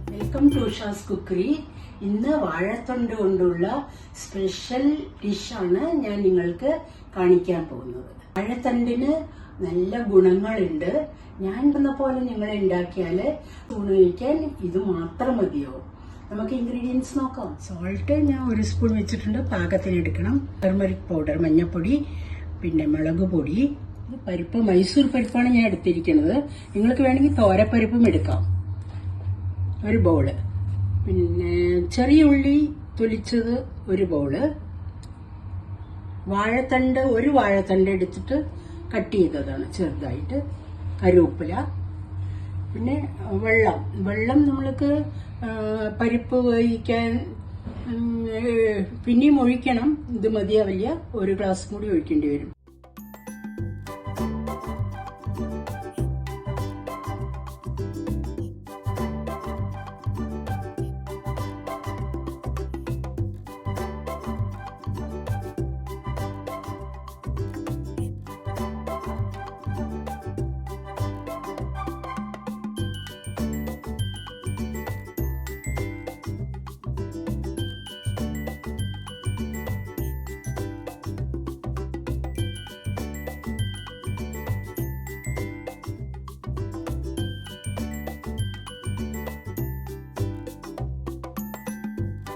Welcome to ഉഷാസ് cookery. ഇന്ന് വാഴത്തണ്ട് കൊണ്ടുള്ള special ഡിഷാണ് ഞാൻ നിങ്ങൾക്ക് കാണിക്കാൻ പോകുന്നത്. വാഴത്തണ്ടിന് നല്ല ഗുണങ്ങളുണ്ട്. ഞാൻ പറഞ്ഞ പോലെ നിങ്ങൾ ഉണ്ടാക്കിയാല് ഊണ് കഴിക്കാൻ ഇത് മാത്രം മതിയോ? നമുക്ക് ഇൻഗ്രീഡിയൻസ് നോക്കാം. സോൾട്ട് ഞാൻ 1 സ്പൂൺ വെച്ചിട്ടുണ്ട്, പാകത്തിന് എടുക്കണം. ടർമറിക് പൗഡർ, മഞ്ഞൾപ്പൊടി, പിന്നെ മുളക് പൊടി. ഇത് പരിപ്പ്, മൈസൂർ പരിപ്പാണ് ഞാൻ എടുത്തിരിക്കുന്നത്. നിങ്ങൾക്ക് വേണമെങ്കിൽ തോരപ്പരിപ്പും എടുക്കാം. 1 ബൗള്. പിന്നെ ചെറിയ ഉള്ളി തൊലിച്ചത് 1 ബൗള്. വാഴത്തണ്ട് 1 വാഴത്തണ്ട് എടുത്തിട്ട് കട്ട് ചെയ്തതാണ് ചെറുതായിട്ട്. കറിവേപ്പില. പിന്നെ വെള്ളം നമ്മൾക്ക് പരിപ്പ് വേവിക്കാൻ പിന്നെയും ഒഴിക്കണം. ഇത് മതിയാവില്ല, 1 ഗ്ലാസ് കൂടി ഒഴിക്കേണ്ടി വരും.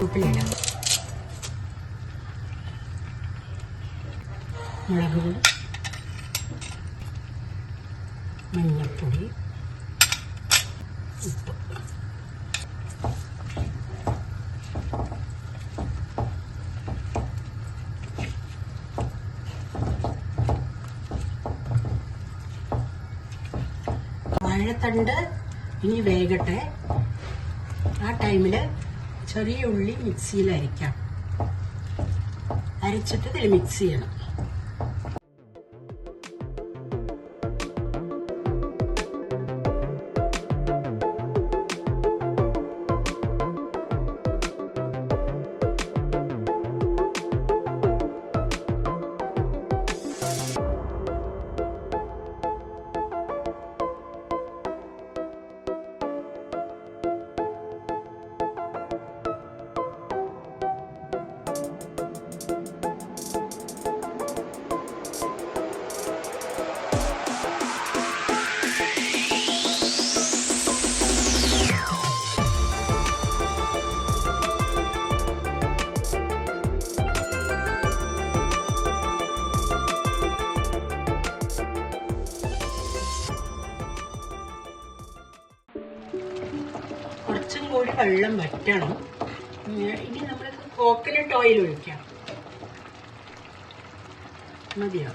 ഉപ്പിലിടാം. മുളക് പൊടി, മഞ്ഞൾപ്പൊടി, ഉപ്പ്. വാഴത്തണ്ട് ഇനി വേകട്ടെ. ആ ടൈമില് ചെറിയ ഉള്ളി മിക്സിയിൽ അരയ്ക്കാം. അരച്ചിട്ട് ഇതിൽ മിക്സ് ചെയ്യണം. കുറച്ചും കൂടി വെള്ളം വറ്റണം. ഇനി നമ്മൾ കോക്കനട്ട് ഓയിൽ ഒഴിക്കാം. മതിയോ?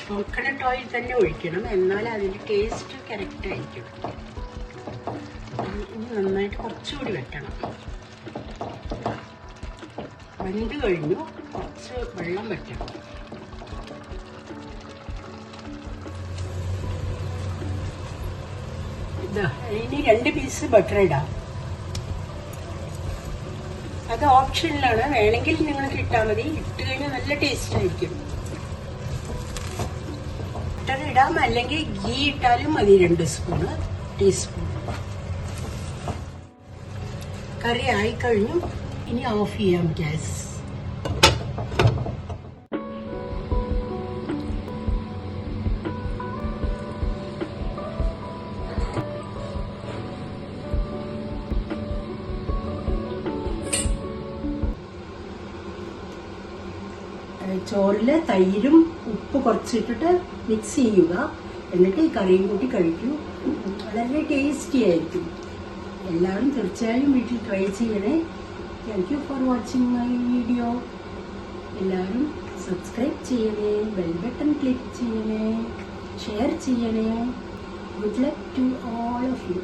കോക്കനട്ട് ഓയിൽ തന്നെ ഒഴിക്കണം, എന്നാൽ അതിൻ്റെ ടേസ്റ്റ് കറക്റ്റ് ആയിരിക്കും. ഇനി നന്നായിട്ട് കുറച്ചുകൂടി വറ്റണം. വെന്ത് കഴിഞ്ഞു, കുറച്ച് വെള്ളം വറ്റണം. ഇനി 2 പീസ് ബട്ടർ ഇടാം. അത് ഓപ്ഷനിലാണ്, വേണമെങ്കിൽ നിങ്ങൾക്ക് ഇട്ടാൽ മതി. ഇട്ട് കഴിഞ്ഞാൽ നല്ല ടേസ്റ്റ് ആയിരിക്കും. ബട്ടർ ഇടാം, അല്ലെങ്കിൽ ഗീ ഇട്ടാലും മതി. 2 ടീസ്പൂൺ. കറി ആയിക്കഴിഞ്ഞു. ഇനി ഓഫ് ചെയ്യാം ഗ്യാസ്. ചോറില് തൈരും ഉപ്പ് കുറച്ചിട്ടിട്ട് മിക്സ് ചെയ്യുക. എന്നിട്ട് ഈ കറിയും കൂട്ടി കഴിക്കൂ. വളരെ ടേസ്റ്റി ആയിരിക്കും. എല്ലാവരും തീർച്ചയായും വീട്ടിൽ ട്രൈ ചെയ്യണേ. Thank you for watching my video. എല്ലാവരും സബ്സ്ക്രൈബ് ചെയ്യണേ, ബെൽ ബട്ടൺ ക്ലിക്ക് ചെയ്യണേ, ഷെയർ ചെയ്യണേ. Good luck to all of U.